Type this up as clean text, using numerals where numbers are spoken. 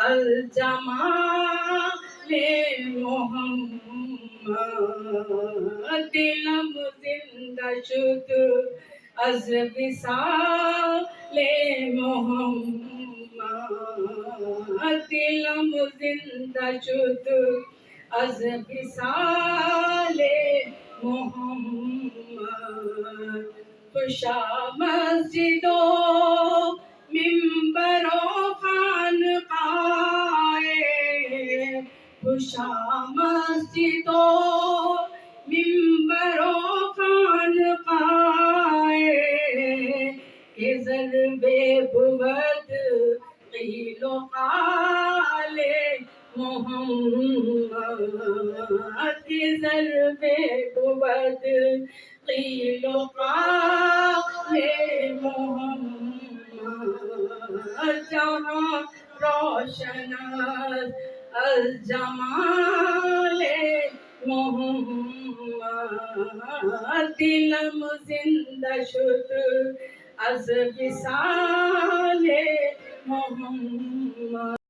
الجمال محمد دلم زندہ شد از وصال محمد دلم زندہ شد از وصال محمد خوشا مسجد و منبر و خانقاہ خوشا مسجد و منبر و خانقاہ کہ ضرب بود قیل و قال محمد کہ ضرب بود قیل و قال محمد جہاں روشن الجمال محمد دلم زندہ شد از وصال محمد